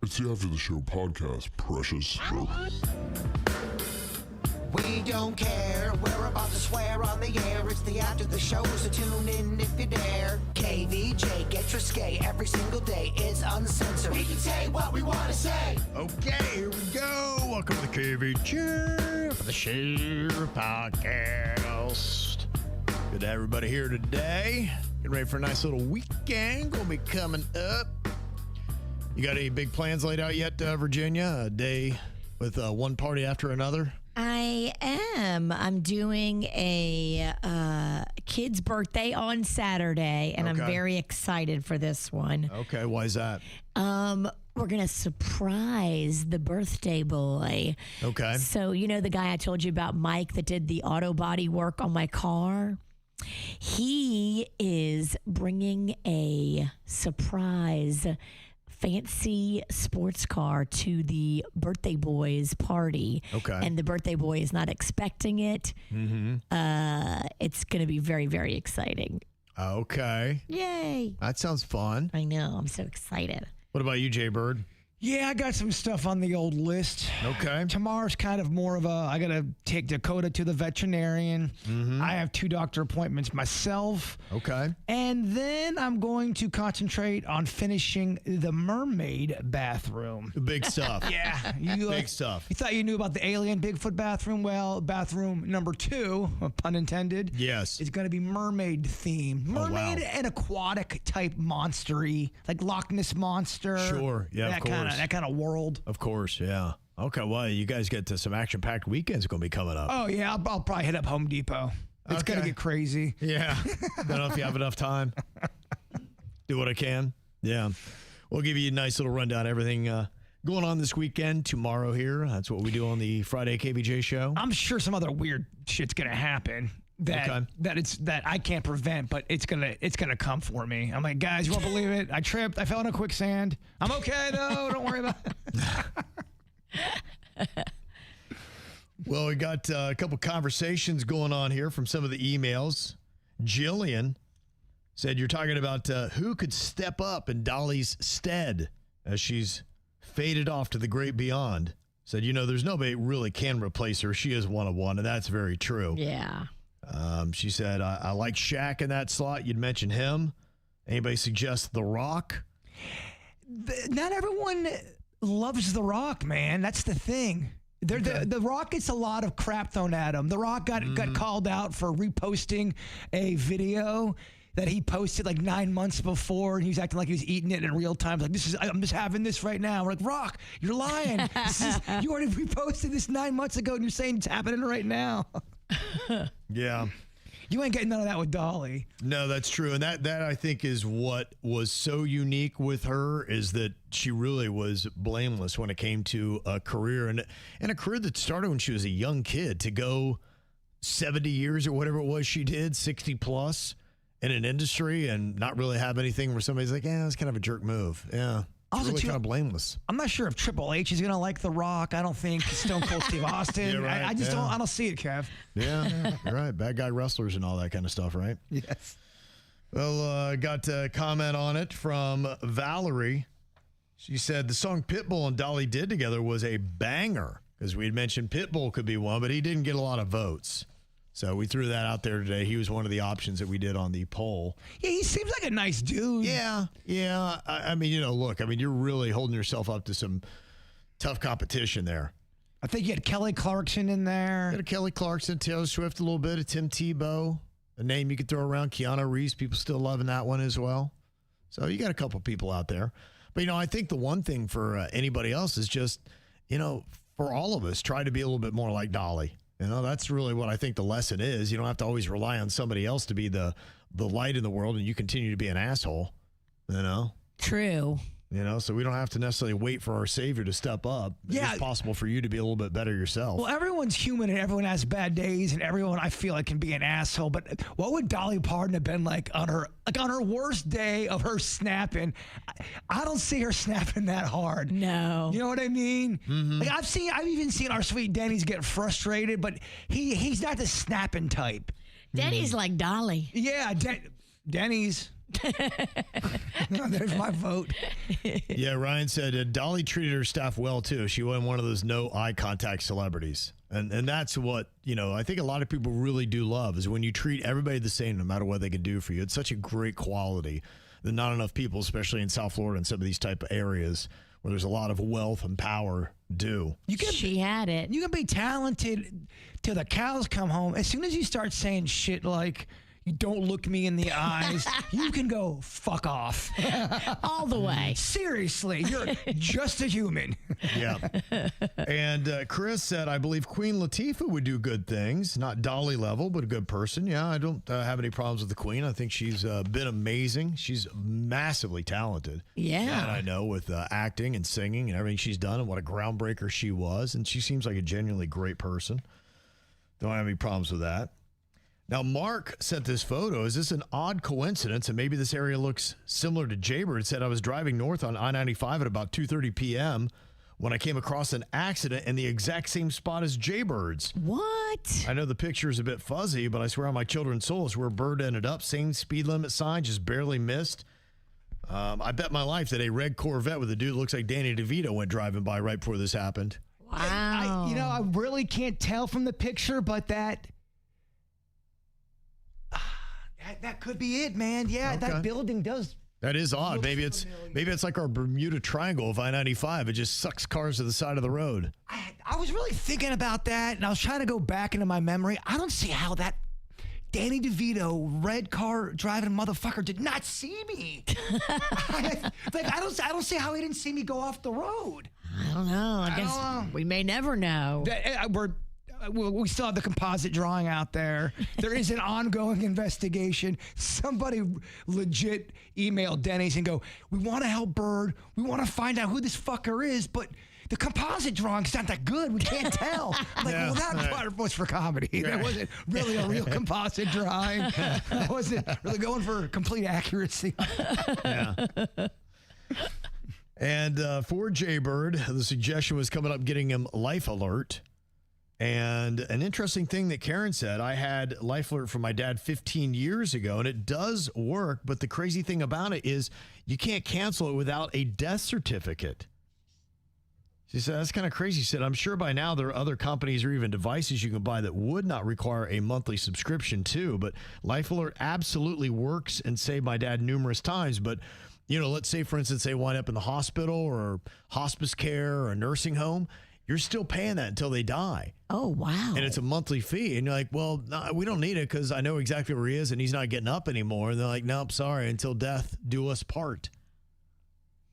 It's the After the Show podcast, precious. We don't care, we're about to swear on the air. It's the After the Show, so tune in if you dare. KVJ, get your skate every single day. It's uncensored. We can say what we want to say. Okay, here we go. Welcome to the KVJ for the Show podcast. Good to have everybody here today. Getting ready for a nice little weekend. Gonna be coming up. You got any big plans laid out yet, Virginia? A day with one party after another? I am. I'm doing a kid's birthday on Saturday, and I'm very excited for this one. Okay, why is that? We're going to surprise the birthday boy. Okay. So, you know the guy I told you about, Mike, that did the auto body work on my car? He is bringing a surprise fancy sports car to the birthday boy's party. Okay. And the birthday boy is not expecting it. Mm-hmm. It's going to be very, very exciting. Okay. Yay. That sounds fun. I know. I'm so excited. What about you, Jay Bird? Yeah, I got some stuff on the old list. Okay. Tomorrow's kind of more of I got to take Dakota to the veterinarian. Mm-hmm. I have 2 doctor appointments myself. Okay. And then I'm going to concentrate on finishing the mermaid bathroom. Big stuff. Yeah. Big stuff. You thought you knew about the alien Bigfoot bathroom? Well, bathroom number 2, pun intended. Yes. It's going to be mermaid themed. Mermaid and aquatic type monstery, like Loch Ness Monster. Sure. Yeah, of course. That kind of world. Of course, yeah. Okay, well, you guys get to some action-packed weekends going to be coming up. Oh, yeah. I'll probably hit up Home Depot. It's going to get crazy. Yeah. Don't know if you have enough time. Do what I can. Yeah. We'll give you a nice little rundown of everything going on this weekend, tomorrow here. That's what we do on the Friday KVJ Show. I'm sure some other weird shit's going to happen. That I can't prevent, but it's gonna come for me. I'm like, guys, you won't believe it. I tripped. I fell in a quicksand. I'm okay though. Don't worry about it. Well, we got a couple conversations going on here from some of the emails. Jillian said you're talking about who could step up in Dolly's stead as she's faded off to the great beyond. Said, there's nobody really can replace her. She is one of one, and that's very true. Yeah. She said, I like Shaq in that slot. You'd mention him. Anybody suggest The Rock? Not everyone loves The Rock, man. That's the thing. The Rock gets a lot of crap thrown at him. The Rock got called out for reposting a video that he posted like 9 months before, and he was acting like he was eating it in real time. Like, I'm just having this right now. We're like, Rock, you're lying. You already reposted this 9 months ago, and you're saying it's happening right now. Yeah. You ain't getting none of that with Dolly. No, that's true. And that I think is what was so unique with her, is that she really was blameless when it came to a career, and a career that started when she was a young kid, to go 70 years or whatever it was she did, 60 plus in an industry, and not really have anything where somebody's like, yeah, that's kind of a jerk move. Yeah. Also, really kind of blameless. I'm not sure if Triple H is going to like The Rock. I don't think Stone Cold Steve Austin. Yeah, right. I just don't. I don't see it, Kev. Yeah, you're right. Bad guy wrestlers and all that kind of stuff, right? Yes. Well, got a comment on it from Valerie. She said the song Pitbull and Dolly did together was a banger, because we had mentioned Pitbull could be one, but he didn't get a lot of votes. So we threw that out there today. He was one of the options that we did on the poll. Yeah, he seems like a nice dude. Yeah. I mean, look, you're really holding yourself up to some tough competition there. I think you had Kelly Clarkson in there. You had Kelly Clarkson, Taylor Swift a little bit, a Tim Tebow, a name you could throw around, Keanu Reeves. People still loving that one as well. So you got a couple people out there. But, I think the one thing for anybody else is just, for all of us, try to be a little bit more like Dolly. That's really what I think the lesson is. You don't have to always rely on somebody else to be the light in the world, and you continue to be an asshole, True. So we don't have to necessarily wait for our savior to step up. Yeah. It's possible for you to be a little bit better yourself. Well, everyone's human, and everyone has bad days, and everyone, I feel like, can be an asshole. But what would Dolly Parton have been like on her worst day of her snapping? I don't see her snapping that hard. No. You know what I mean? Mm-hmm. Like I've even seen our sweet Denny's get frustrated, but he's not the snapping type. Denny's like Dolly. Yeah, Denny's. There's my vote. Yeah, Ryan said Dolly treated her staff well, too. She wasn't one of those no eye contact celebrities. And that's what, I think a lot of people really do love is when you treat everybody the same no matter what they can do for you. It's such a great quality that not enough people, especially in South Florida and some of these type of areas where there's a lot of wealth and power, do. She had it. You can be talented till the cows come home. As soon as you start saying shit like, you don't look me in the eyes, you can go fuck off. All the way. Seriously, you're just a human. Yeah. And Chris said, I believe Queen Latifah would do good things. Not Dolly level, but a good person. Yeah, I don't have any problems with the Queen. I think she's been amazing. She's massively talented. Yeah. And I know with acting and singing and everything she's done and what a groundbreaker she was. And she seems like a genuinely great person. Don't have any problems with that. Now, Mark sent this photo. Is this an odd coincidence? And maybe this area looks similar to Jaybird. It said, I was driving north on I-95 at about 2:30 p.m. when I came across an accident in the exact same spot as Jaybird's. What? I know the picture is a bit fuzzy, but I swear on my children's souls where Bird ended up. Same speed limit sign, just barely missed. I bet my life that a red Corvette with a dude that looks like Danny DeVito went driving by right before this happened. Wow. I really can't tell from the picture, but that could be it, man. Yeah, Okay. that building does. That is odd. Maybe it's like our Bermuda Triangle of I-95. It just sucks cars to the side of the road. I was really thinking about that, and I was trying to go back into my memory. I don't see how that Danny DeVito red car driving motherfucker did not see me. I don't see how he didn't see me go off the road. I don't know. I guess we may never know. We still have the composite drawing out there. There is an ongoing investigation. Somebody legit emailed Denny's and go, we want to help Bird. We want to find out who this fucker is, but the composite drawing's not that good. We can't tell. I'm like, well, that part was for comedy. That wasn't really a real composite drawing. I wasn't really going for complete accuracy. Yeah. And for Jaybird, the suggestion was coming up getting him Life Alert. And an interesting thing that Karen said, I had Life Alert from my dad 15 years ago, and it does work. But the crazy thing about it is you can't cancel it without a death certificate. She said, that's kind of crazy. She said, I'm sure by now there are other companies or even devices you can buy that would not require a monthly subscription too. But Life Alert absolutely works and saved my dad numerous times. But, let's say, for instance, they wind up in the hospital or hospice care or a nursing home. You're still paying that until they die. Oh, wow. And it's a monthly fee. And you're like, well, no, we don't need it because I know exactly where he is and he's not getting up anymore. And they're like, nope, sorry, until death do us part.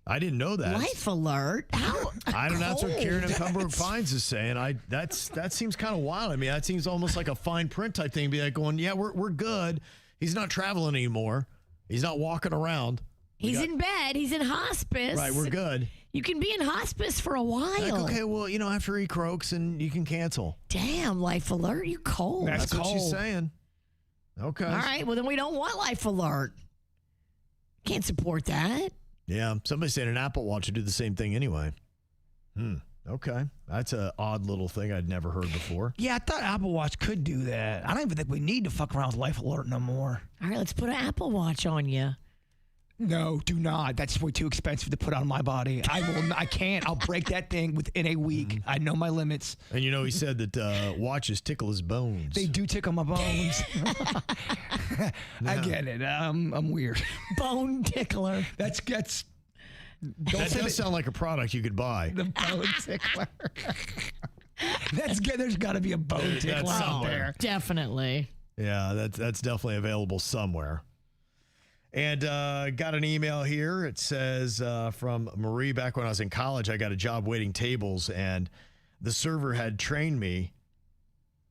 I didn't know that. Life Alert? How I don't know. That's what Karen and Pembroke Fines is saying. That seems kind of wild. I mean, that seems almost like a fine print type thing. Be like going, yeah, we're good. He's not traveling anymore. He's not walking around. He's in bed. He's in hospice. Right, we're good. You can be in hospice for a while. Like, okay, well, after he croaks and you can cancel. Damn, Life Alert, you cold. That's what she's saying. Okay. All right, well, then we don't want Life Alert. Can't support that. Yeah, somebody's saying an Apple Watch would do the same thing anyway. Okay. That's an odd little thing I'd never heard before. Yeah, I thought Apple Watch could do that. I don't even think we need to fuck around with Life Alert no more. All right, let's put an Apple Watch on you. No, do not. That's way too expensive to put on my body. I can't. I'll break that thing within a week. I know my limits. And he said that watches tickle his bones. They do tickle my bones. I get it. I'm weird. Bone tickler. That does sound like a product you could buy. The bone tickler. That's good. There's got to be a bone tickler out there. Definitely. Yeah, that's definitely available somewhere. And got an email here. It says from Marie, back when I was in college, I got a job waiting tables, and the server had trained me,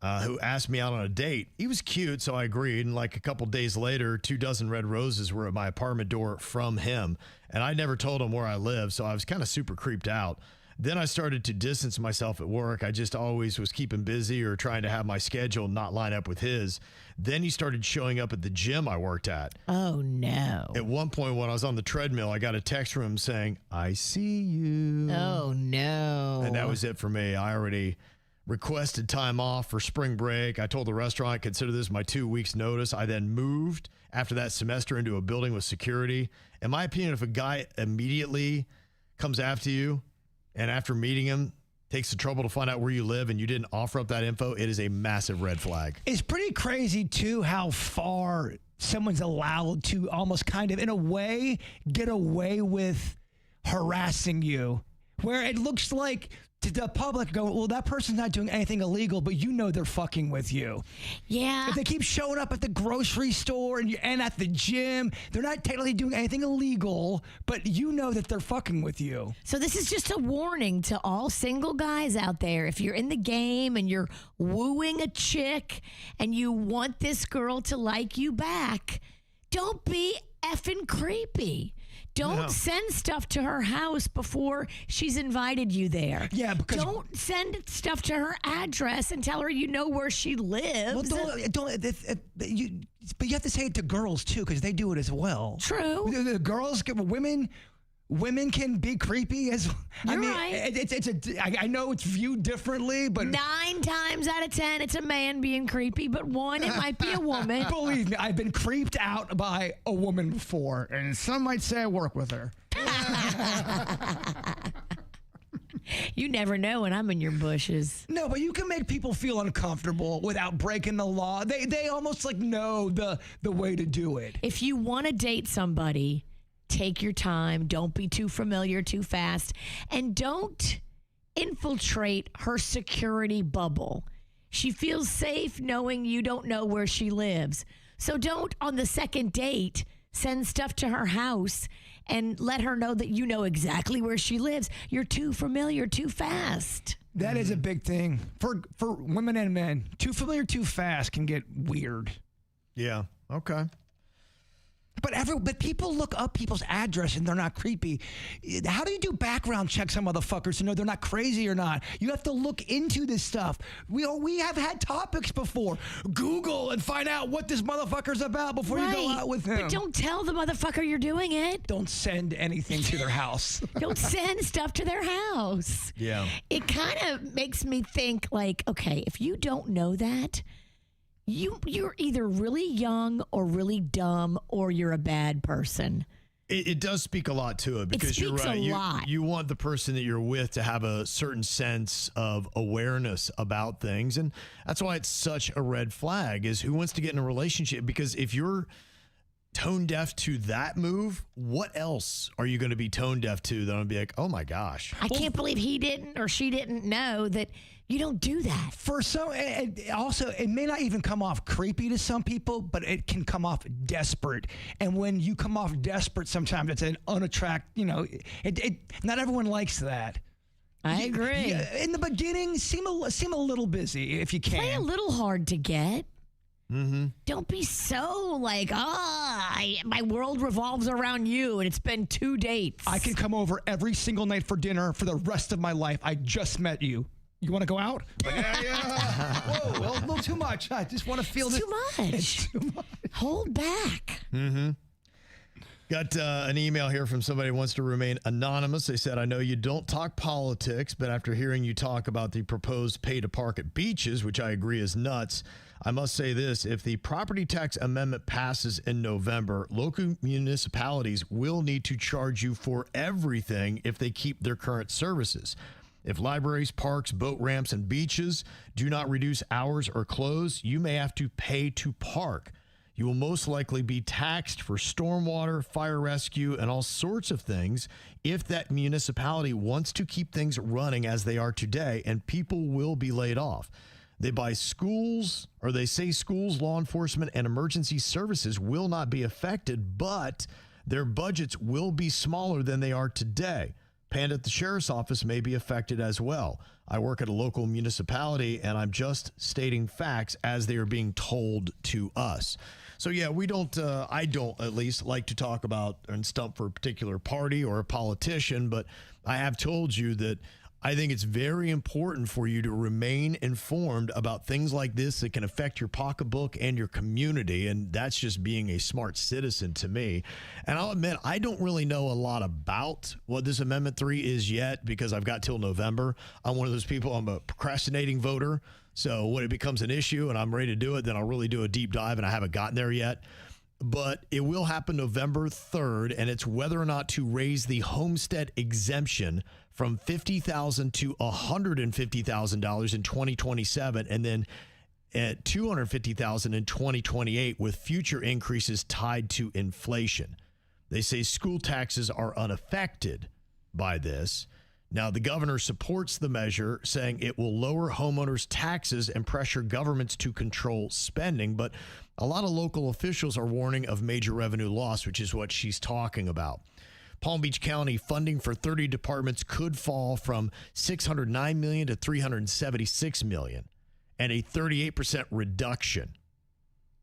who asked me out on a date. He was cute, so I agreed. And like a couple days later, 24 red roses were at my apartment door from him. And I never told him where I lived, so I was kind of super creeped out. Then I started to distance myself at work. I just always was keeping busy or trying to have my schedule not line up with his. Then he started showing up at the gym I worked at. Oh, no. At one point when I was on the treadmill, I got a text from him saying, I see you. Oh, no. And that was it for me. I already requested time off for spring break. I told the restaurant, consider this my 2 weeks notice. I then moved after that semester into a building with security. In my opinion, if a guy immediately comes after you and after meeting him, takes the trouble to find out where you live and you didn't offer up that info, it is a massive red flag. It's pretty crazy, too, how far someone's allowed to almost kind of, in a way, get away with harassing you, where it looks like to the public go, well, that person's not doing anything illegal, but you know they're fucking with you. Yeah. If they keep showing up at the grocery store and at the gym, they're not technically doing anything illegal, but you know that they're fucking with you. So this is just a warning to all single guys out there. If you're in the game and you're wooing a chick and you want this girl to like you back, don't be effing creepy. Don't send stuff to her house before she's invited you there. Yeah, because don't send stuff to her address and tell her you know where she lives. Well, but you have to say it to girls too, because they do it as well. True. The girls, women can be creepy as. You're I mean, right. I know it's viewed differently, but 9 times out of 10, it's a man being creepy, but 1, it might be a woman. believe me, I've been creeped out by a woman before, and some might say I work with her. You never know when I'm in your bushes. No, but you can make people feel uncomfortable without breaking the law. They almost like know the way to do it. If you want to date somebody, take your time. Don't be too familiar too fast. And don't infiltrate her security bubble. She feels safe knowing you don't know where she lives. So don't, on the second date, send stuff to her house and let her know that you know exactly where she lives. You're too familiar too fast. That is a big thing for women and men. Too familiar too fast can get weird. Yeah. Okay. But people look up people's address and they're not creepy. How do you do background checks on motherfuckers to know they're not crazy or not? You have to look into this stuff. We have had topics before. Google and find out what this motherfucker's about before you go out with him. But don't tell the motherfucker you're doing it. Don't send anything to their house. Don't send stuff to their house. Yeah. It kind of makes me think like, okay, if you don't know that, you're either really young or really dumb or you're a bad person. It does speak a lot to it because you're right. You want the person that you're with to have a certain sense of awareness about things. And that's why it's such a red flag is who wants to get in a relationship? Because if you're tone deaf to that move, what else are you going to be tone deaf to that'll be like, oh my gosh. I can't believe he didn't or she didn't know that you don't do that. For some, also, it may not even come off creepy to some people, but it can come off desperate. And when you come off desperate, sometimes it's an unattractive, not everyone likes that. I agree. In the beginning, seem a little busy if you can. Play a little hard to get. Mm-hmm. Don't be so like, my world revolves around you and it's been 2 dates. I can come over every single night for dinner for the rest of my life. I just met you. You want to go out? Yeah. Whoa, well, a little too much. I just want to feel it's this. Too much. It's too much. Hold back. Mm-hmm. Got an email here from somebody who wants to remain anonymous. They said, I know you don't talk politics, but after hearing you talk about the proposed pay to park at beaches, which I agree is nuts, I must say this. If the property tax amendment passes in November, local municipalities will need to charge you for everything if they keep their current services. If libraries, parks, boat ramps, and beaches do not reduce hours or close, you may have to pay to park. You will most likely be taxed for stormwater, fire rescue, and all sorts of things if that municipality wants to keep things running as they are today, and people will be laid off. They say schools, law enforcement, and emergency services will not be affected, but their budgets will be smaller than they are today. Panda at the sheriff's office may be affected as well. I work at a local municipality, and I'm just stating facts as they are being told to us. So, yeah, I don't at least like to talk about and stump for a particular party or a politician, but I have told you that I think it's very important for you to remain informed about things like this that can affect your pocketbook and your community, and that's just being a smart citizen to me. And I'll admit, I don't really know a lot about what this Amendment 3 is yet because I've got till November. I'm one of those people, I'm a procrastinating voter, so when it becomes an issue and I'm ready to do it, then I'll really do a deep dive, and I haven't gotten there yet. But it will happen November 3rd, and it's whether or not to raise the homestead exemption from $50,000 to $150,000 in 2027, and then at $250,000 in 2028, with future increases tied to inflation. They say school taxes are unaffected by this. Now, the governor supports the measure, saying it will lower homeowners' taxes and pressure governments to control spending. But a lot of local officials are warning of major revenue loss, which is what she's talking about. Palm Beach County funding for 30 departments could fall from $609 million to $376 million, and a 38% reduction.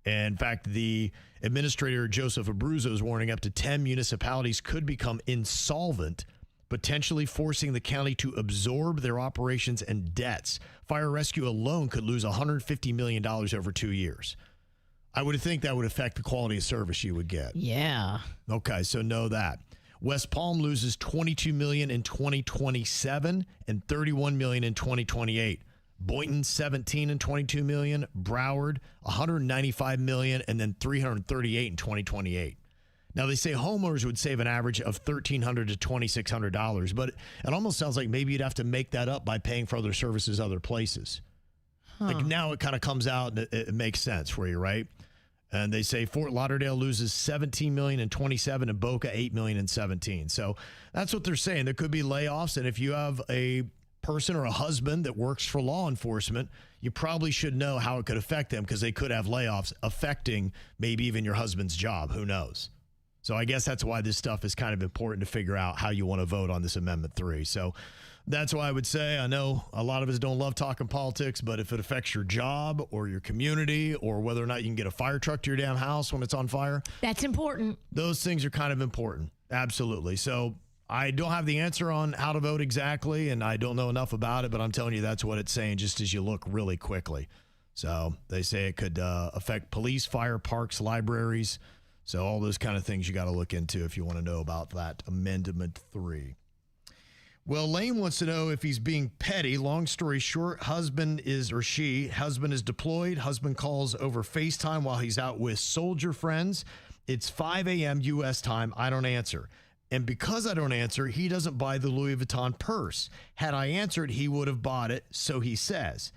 And in fact, the administrator, Joseph Abruzzo, is warning up to 10 municipalities could become insolvent, potentially forcing the county to absorb their operations and debts. Fire rescue alone could lose $150 million over 2 years. I would think that would affect the quality of service you would get. Yeah. Okay, so know that. West Palm loses $22 million in 2027 and $31 million in 2028. Boynton, $17 and $22 million. Broward, $195 million, and then $338 in 2028. Now, they say homeowners would save an average of $1,300 to $2,600, but it almost sounds like maybe you'd have to make that up by paying for other services other places. Like now it kind of comes out and it makes sense for you, right? And they say Fort Lauderdale loses $17 million in 27 and Boca $8 million in 17. So that's what they're saying. There could be layoffs, and if you have a person or a husband that works for law enforcement, you probably should know how it could affect them, because they could have layoffs affecting maybe even your husband's job. Who knows? So I guess that's why this stuff is kind of important to figure out how you want to vote on this Amendment 3. So that's why I would say, I know a lot of us don't love talking politics, but if it affects your job or your community, or whether or not you can get a fire truck to your damn house when it's on fire, That's important. those things are kind of important. Absolutely. So I don't have the answer on how to vote exactly, and I don't know enough about it, but I'm telling you that's what it's saying just as you look really quickly. So they say it could affect police, fire, parks, libraries. So all those kind of things you got to look into if you want to know about that Amendment 3. Well, Lane wants to know if he's being petty. Long story short, husband is deployed. Husband calls over FaceTime while he's out with soldier friends. It's 5 a.m. U.S. time. I don't answer. And because I don't answer, he doesn't buy the Louis Vuitton purse. Had I answered, he would have bought it, so he says.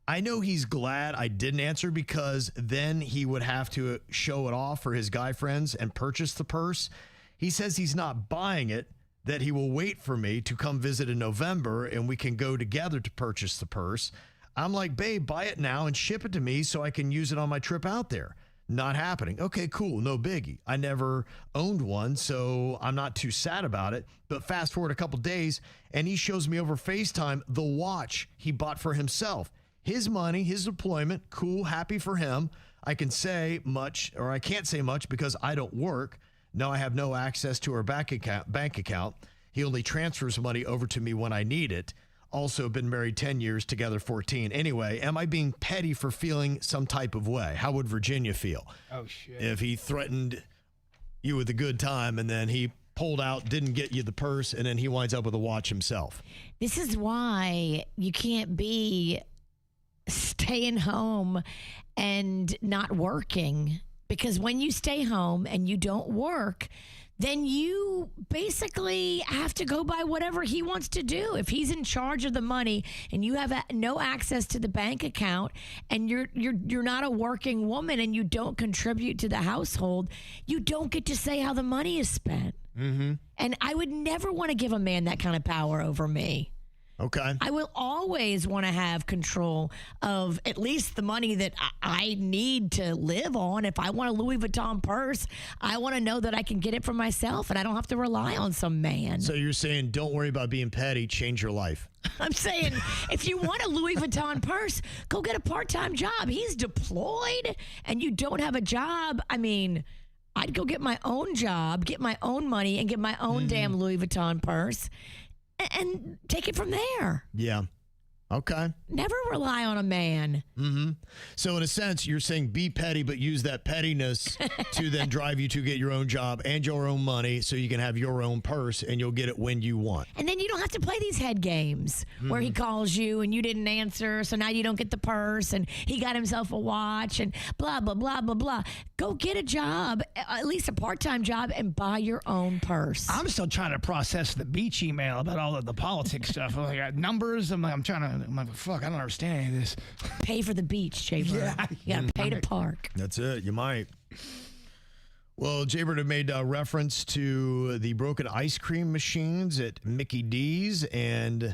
I know he's glad I didn't answer, because then he would have to show it off for his guy friends and purchase the purse. He says he's not buying it, that he will wait for me to come visit in November and we can go together to purchase the purse. I'm like, babe, buy it now and ship it to me so I can use it on my trip out there. Not happening. Okay, cool. No biggie. I never owned one, so I'm not too sad about it. But fast forward a couple days, and he shows me over FaceTime the watch he bought for himself. His money, his deployment, cool, happy for him. I can say much, or I can't say much because I don't work. No, I have no access to our bank account. He only transfers money over to me when I need it. Also been married 10 years, together 14. Anyway, am I being petty for feeling some type of way? How would Virginia feel? Oh, shit. If he threatened you with a good time and then he pulled out, didn't get you the purse, and then he winds up with a watch himself? This is why you can't be staying home and not working, because when you stay home and you don't work, then you basically have to go by whatever he wants to do. If he's in charge of the money and you have no access to the bank account, and you're not a working woman and you don't contribute to the household, you don't get to say how the money is spent. Mm-hmm. And I would never want to give a man that kind of power over me. Okay. I will always want to have control of at least the money that I need to live on. If I want a Louis Vuitton purse, I want to know that I can get it for myself and I don't have to rely on some man. So you're saying don't worry about being petty, change your life. I'm saying if you want a Louis Vuitton purse, go get a part-time job. He's deployed and you don't have a job. I mean, I'd go get my own job, get my own money, and get my own damn Louis Vuitton purse. and take it from there. Yeah. Okay. Never rely on a man. Mm-hmm. So in a sense, you're saying be petty, but use that pettiness to then drive you to get your own job and your own money so you can have your own purse and you'll get it when you want. And then you don't have to play these head games where he calls you and you didn't answer, so now you don't get the purse and he got himself a watch and blah, blah, blah, blah, blah. Go get a job, at least a part-time job, and buy your own purse. I'm still trying to process the beach email about all of the politics stuff. I got numbers. I'm like, fuck, I don't understand any of this. Pay for the beach, Jay-Bird. Yeah. You got to pay to park. That's it. You might. Well, Jay-Bird had made reference to the broken ice cream machines at Mickey D's, and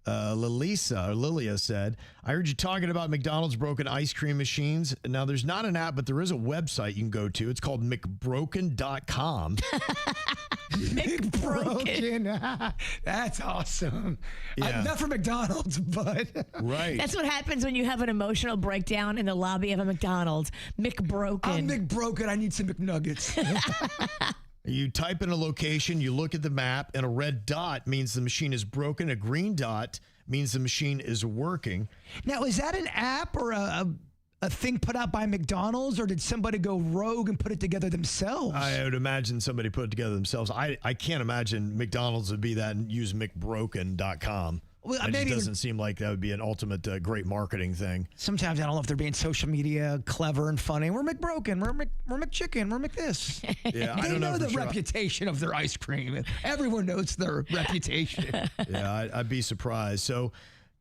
Lilia said, I heard you talking about McDonald's broken ice cream machines. Now, there's not an app, but there is a website you can go to. It's called McBroken.com. McBroken. That's awesome. Yeah. Not for McDonald's, but. Right. That's what happens when you have an emotional breakdown in the lobby of a McDonald's. McBroken. I'm McBroken. I need some McNuggets. You type in a location, you look at the map, and a red dot means the machine is broken. A green dot means the machine is working. Now, is that an app or a thing put out by McDonald's, or did somebody go rogue and put it together themselves? I would imagine somebody put it together themselves. I can't imagine McDonald's would be that and use McBroken.com. Well, It maybe just doesn't seem like that would be an ultimate great marketing thing. Sometimes I don't know if they're being social media clever and funny. We're McBroken. We're McChicken. We're McThis. Yeah, I They don't know know the for sure. reputation of their ice cream. Everyone knows their reputation. Yeah, I'd be surprised. So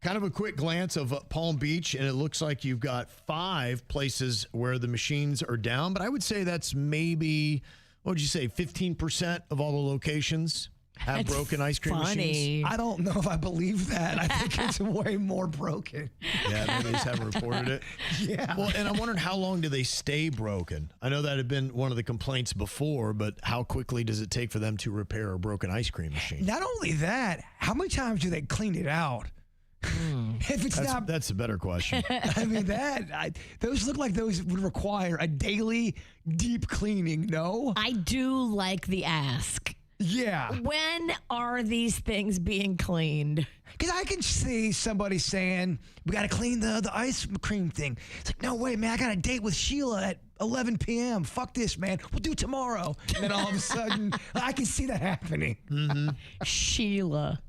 kind of a quick glance of Palm Beach, and it looks like you've got 5 places where the machines are down, but I would say that's maybe, what would you say, 15% of all the locations have That's broken ice cream machines? funny. I don't know if I believe that. I think it's way more broken. Yeah, maybe they just haven't reported it. Yeah. Well, and I'm wondering how long do they stay broken? I know that had been one of the complaints before, but how quickly does it take for them to repair a broken ice cream machine? Not only that, how many times do they clean it out? If it's not, That's a better question. I mean, those look like those would require a daily deep cleaning, no? I do like the ask. Yeah. When are these things being cleaned? Because I can see somebody saying, we got to clean the ice cream thing. It's like, no way, man, I got a date with Sheila at 11 p.m. Fuck this, man. We'll do tomorrow. And then all of a sudden, I can see that happening. Sheila.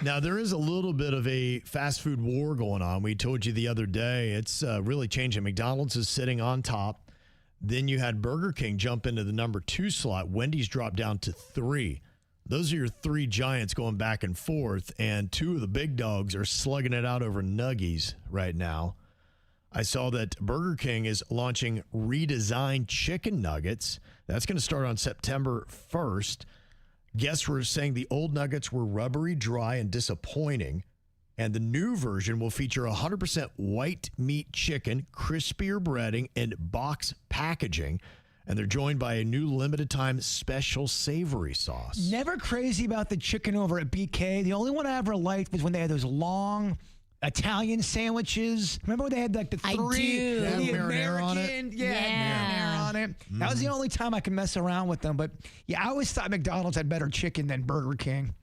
Now, there is a little bit of a fast food war going on. We told you the other day. It's really changing. McDonald's is sitting on top. Then you had Burger King jump into the number 2 slot. Wendy's dropped down to 3. Those are your 3 giants going back and forth, and 2 of the big dogs are slugging it out over nuggies right now. I saw that Burger King is launching redesigned chicken nuggets. That's going to start on September 1st. Guests were saying the old nuggets were rubbery, dry, and disappointing. And the new version will feature 100% white meat chicken, crispier breading, and box packaging. And they're joined by a new limited time special savory sauce. Never crazy about the chicken over at BK. The only one I ever liked was when they had those long Italian sandwiches. Remember when they had like the 3? I do. The Yeah, marinara on it. American. Yeah. Marinara on it. That was the only time I could mess around with them. But yeah, I always thought McDonald's had better chicken than Burger King.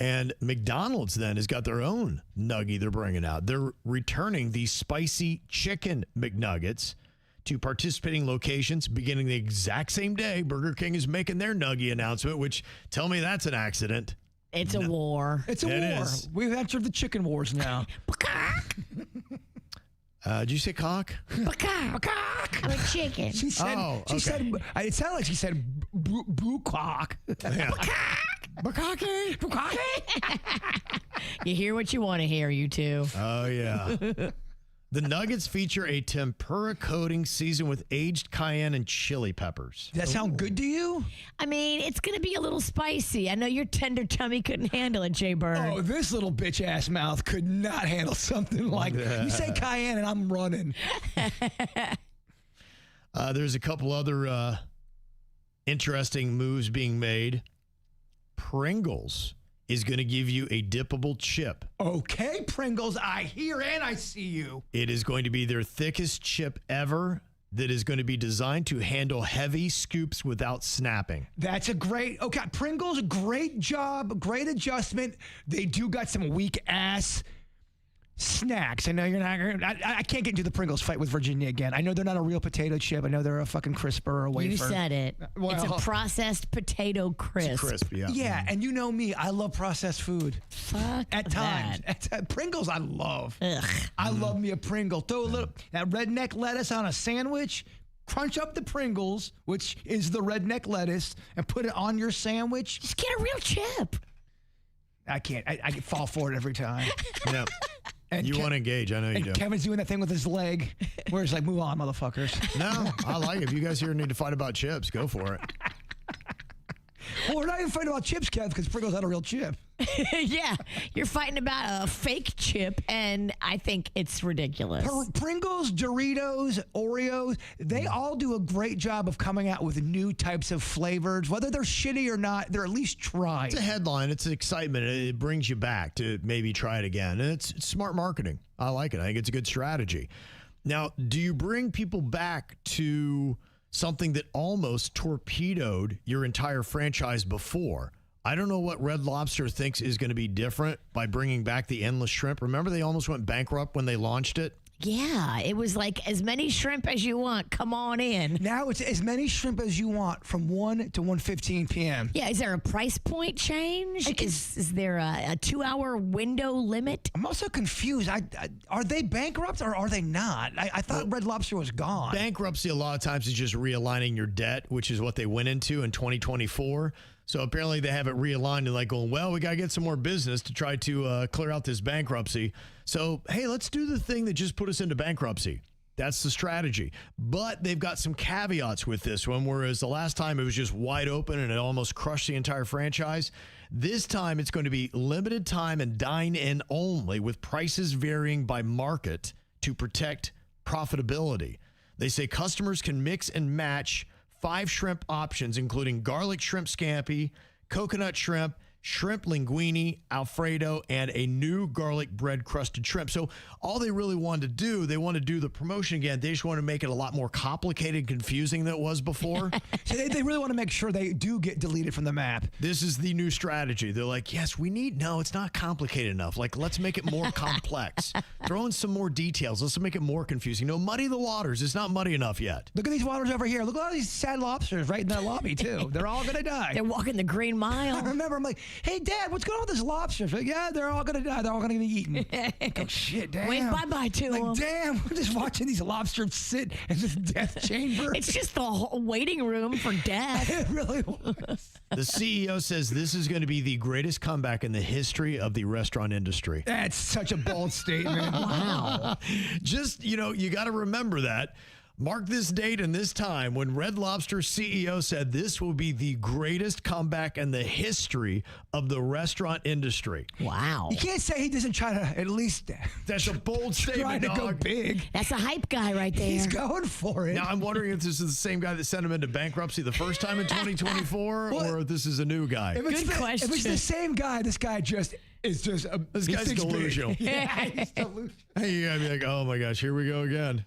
And McDonald's then has got their own nuggie they're bringing out. They're returning the spicy chicken McNuggets to participating locations beginning the exact same day Burger King is making their nuggie announcement, which tell me that's an accident. It's a war. It's a It war. is. We've entered the chicken wars now. Did you say cock? With chicken. She said, Oh, she okay. said, it sounded like she said bukkake. Yeah. Bukkake? You hear what you want to hear, you two. Oh, yeah. The nuggets feature a tempura coating seasoned with aged cayenne and chili peppers. Does that sound good to you? I mean, it's going to be a little spicy. I know your tender tummy couldn't handle it, Jay Bird. Oh, this little bitch ass mouth could not handle something like that. You say cayenne and I'm running. There's a couple other interesting moves being made. Pringles is going to give you a dippable chip. Okay, Pringles, I hear and I see you. It is going to be their thickest chip ever, that is going to be designed to handle heavy scoops without snapping. That's a great, okay, Pringles, great job, great adjustment. They do got some weak ass snacks. I know you're not, I can't get into the Pringles fight with Virginia again. I know they're not a real potato chip. I know they're a fucking crisper or a wafer. You said it. Well, it's a processed potato crisp. It's crisp, yeah. Yeah, and you know me, I love processed food. Fuck At times. Pringles, I love. I love me a Pringle. Throw a little, that redneck lettuce on a sandwich, crunch up the Pringles, which is the redneck lettuce, and put it on your sandwich. Just get a real chip. I can't. I fall for it every time. Yeah. And You want to engage. I know you do. Kevin's doing that thing with his leg where he's like, move on, motherfuckers. No, I like it. If you guys here need to fight about chips, go for it. Well, we're not even fighting about chips, Kev, because Pringles not a real chip. Yeah, you're fighting about a fake chip, and I think it's ridiculous. Pringles, Doritos, Oreos, they all do a great job of coming out with new types of flavors. Whether they're shitty or not, they're at least trying. It's a headline. It's excitement. It brings you back to maybe try it again. And it's smart marketing. I like it. I think it's a good strategy. Now, do you bring people back to something that almost torpedoed your entire franchise before? I don't know what Red Lobster thinks is going to be different by bringing back the endless shrimp. Remember, they almost went bankrupt when they launched it? Yeah, it was like as many shrimp as you want. Come on in. Now it's as many shrimp as you want from 1 to 1:15 p.m. Yeah, is there a price point change? Is there a 2-hour window limit? I'm also confused. Are they bankrupt or are they not? I thought Red Lobster was gone. Bankruptcy a lot of times is just realigning your debt, which is what they went into in 2024. So apparently they have it realigned and like going, well, we got to get some more business to try to clear out this bankruptcy. So, hey, let's do the thing that just put us into bankruptcy. That's the strategy. But they've got some caveats with this one, whereas the last time it was just wide open and it almost crushed the entire franchise. This time it's going to be limited time and dine-in only, with prices varying by market to protect profitability. They say customers can mix and match 5 shrimp options, including garlic shrimp scampi, coconut shrimp, shrimp linguine, Alfredo, and a new garlic bread crusted shrimp. So all they really wanted to do, they want to do the promotion again. They just want to make it a lot more complicated and confusing than it was before. So they really want to make sure they do get deleted from the map. This is the new strategy. They're like, yes, no, it's not complicated enough. Like, let's make it more complex. Throw in some more details. Let's make it more confusing. No, muddy the waters. It's not muddy enough yet. Look at these waters over here. Look at all these sad lobsters right in that lobby, too. They're all going to die. They're walking the Green Mile. I remember, I'm like, hey, Dad, what's going on with this lobster? Like, yeah, they're all going to die. They're all going to get eaten. Like, oh, shit, damn. Wave bye-bye to them. Like, damn, we're just watching these lobsters sit in this death chamber. It's just the whole waiting room for death. It really was. The CEO says this is going to be the greatest comeback in the history of the restaurant industry. That's such a bold statement. Wow. Just, you got to remember that. Mark this date and this time when Red Lobster CEO said this will be the greatest comeback in the history of the restaurant industry. Wow. You can't say he doesn't try to at least. That's a bold statement, Trying to go dog. big. That's a hype guy right there. He's going for it. Now, I'm wondering if this is the same guy that sent him into bankruptcy the first time in 2024, or if this is a new guy. Good question. If it's the same guy, this guy just is just a. This guy's delusional. Yeah, he's delusional. Hey, you gotta be like, oh my gosh, here we go again.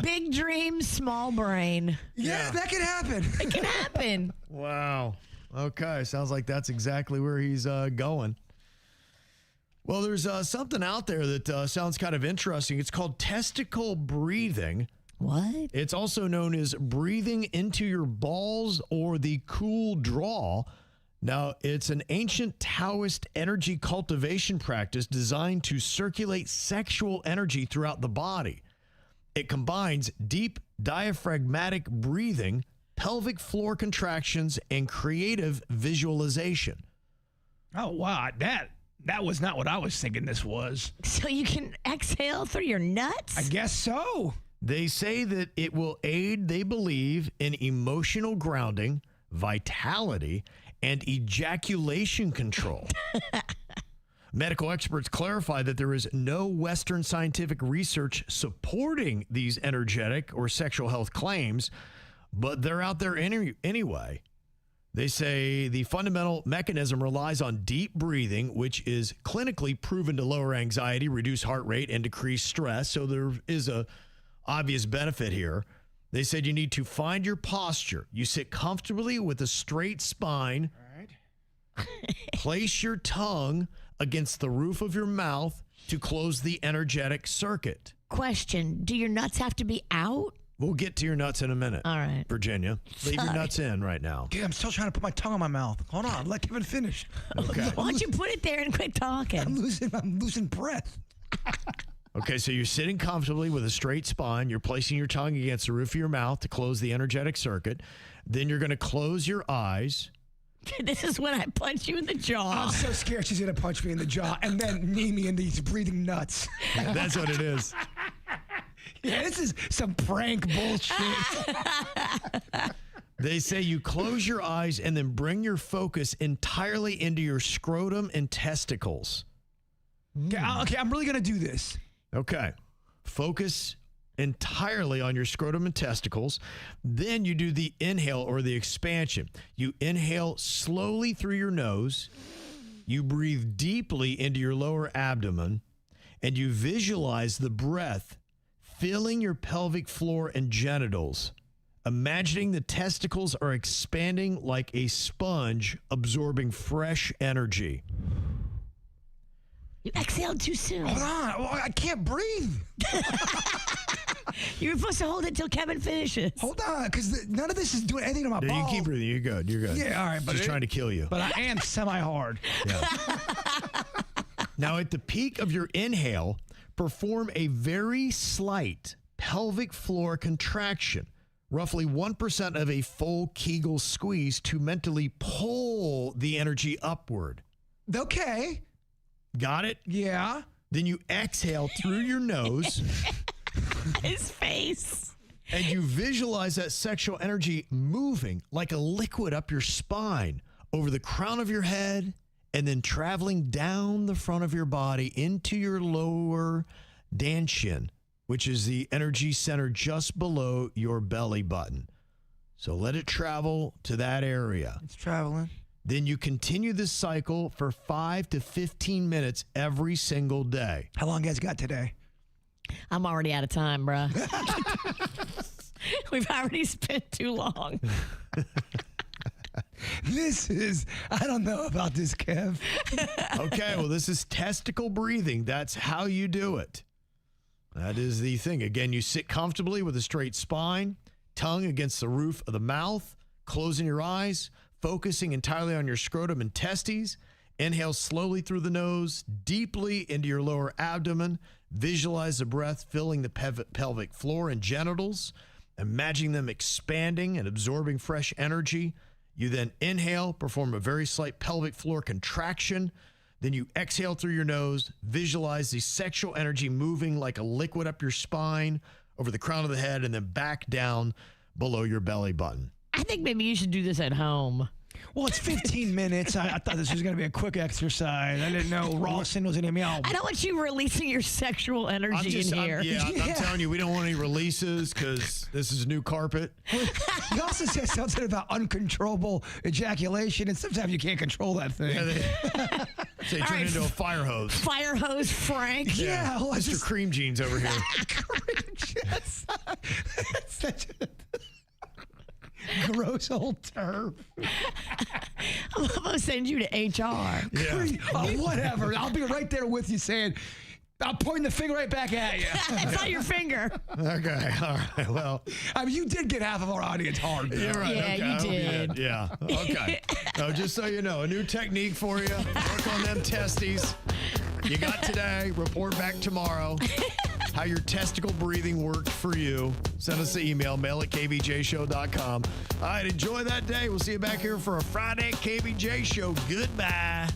Big dreams, small brain. Yeah, that can happen. It can happen. Wow. Okay, sounds like that's exactly where he's going. Well, there's something out there that sounds kind of interesting. It's called testicle breathing. What? It's also known as breathing into your balls or the cool draw. Now, it's an ancient Taoist energy cultivation practice designed to circulate sexual energy throughout the body. It combines deep diaphragmatic breathing, pelvic floor contractions, and creative visualization. Oh, wow. That was not what I was thinking this was. So you can exhale through your nuts? I guess so. They say that it will aid, they believe, in emotional grounding, vitality, and ejaculation control. Medical experts clarify that there is no Western scientific research supporting these energetic or sexual health claims, but they're out there anyway. They say the fundamental mechanism relies on deep breathing, which is clinically proven to lower anxiety, reduce heart rate, and decrease stress. So there is a obvious benefit here. They said you need to find your posture. You sit comfortably with a straight spine. All right. Place your tongue against the roof of your mouth to close the energetic circuit. Question, do your nuts have to be out? We'll get to your nuts in a minute. All right. Virginia, leave your nuts in right now. Okay, I'm still trying to put my tongue in my mouth. Hold on, let Kevin finish. Okay. Why don't you put it there and quit talking? I'm losing breath. Okay, so you're sitting comfortably with a straight spine. You're placing your tongue against the roof of your mouth to close the energetic circuit. Then you're going to close your eyes. This is when I punch you in the jaw. I'm so scared she's going to punch me in the jaw and then knee me in these breathing nuts. That's what it is. Yeah, this is some prank bullshit. They say you close your eyes and then bring your focus entirely into your scrotum and testicles. Okay, I'm really going to do this. Okay. Focus entirely on your scrotum and testicles. Then you do the inhale or the expansion. You inhale slowly through your nose. You breathe deeply into your lower abdomen. And you visualize the breath filling your pelvic floor and genitals. Imagining the testicles are expanding like a sponge, absorbing fresh energy. You exhaled too soon. Hold on. Oh, I can't breathe. You were supposed to hold it till Kevin finishes. Hold on, because none of this is doing anything to my You balls. can keep breathing. You're good. You're good. Yeah, all right. But Just trying to kill you. But I am semi-hard. Now, at the peak of your inhale, perform a very slight pelvic floor contraction, roughly 1% of a full Kegel squeeze to mentally pull the energy upward. Okay. Got it? Yeah. Then you exhale through your nose His face. and you visualize that sexual energy moving like a liquid up your spine, over the crown of your head, and then traveling down the front of your body into your lower dantian, which is the energy center just below your belly button. So let it travel to that area. It's traveling. Then you continue this cycle for 5 to 15 minutes every single day. How long you guys got today? I'm already out of time, bruh. We've already spent too long. I don't know about this, Kev. Okay, well, this is testicle breathing. That's how you do it. That is the thing. Again, you sit comfortably with a straight spine, tongue against the roof of the mouth, closing your eyes, focusing entirely on your scrotum and testes. Inhale slowly through the nose, deeply into your lower abdomen. Visualize the breath filling the pelvic floor and genitals, imagining them expanding and absorbing fresh energy. You then inhale, perform a very slight pelvic floor contraction. Then you exhale through your nose, visualize the sexual energy moving like a liquid up your spine, over the crown of the head, and then back down below your belly button. I think maybe you should do this at home. Well, it's 15 minutes. I thought this was going to be a quick exercise. I didn't know Rawson was going to be out. I don't want you releasing your sexual energy in here. I'm telling you, we don't want any releases because this is new carpet. He also said something about uncontrollable ejaculation, and sometimes you can't control that thing. So you turn into a fire hose. Fire hose Frank. Yeah, well, Mr. Cream Jeans over here. That's such a gross old term. I'm going to send you to HR. Yeah. Whatever. I'll be right there with you saying, I'm pointing the finger right back at you. It's not your finger. Okay, all right, well. I mean, you did get half of our audience hard. Though. You're right. Yeah, okay, you I hope did. Yeah, okay. So just so you know, a new technique for you. Work on them testes. You got today. Report back tomorrow. How your testicle breathing worked for you. Send us an email, mail@kvjshow.com. All right, enjoy that day. We'll see you back here for a Friday KVJ Show. Goodbye.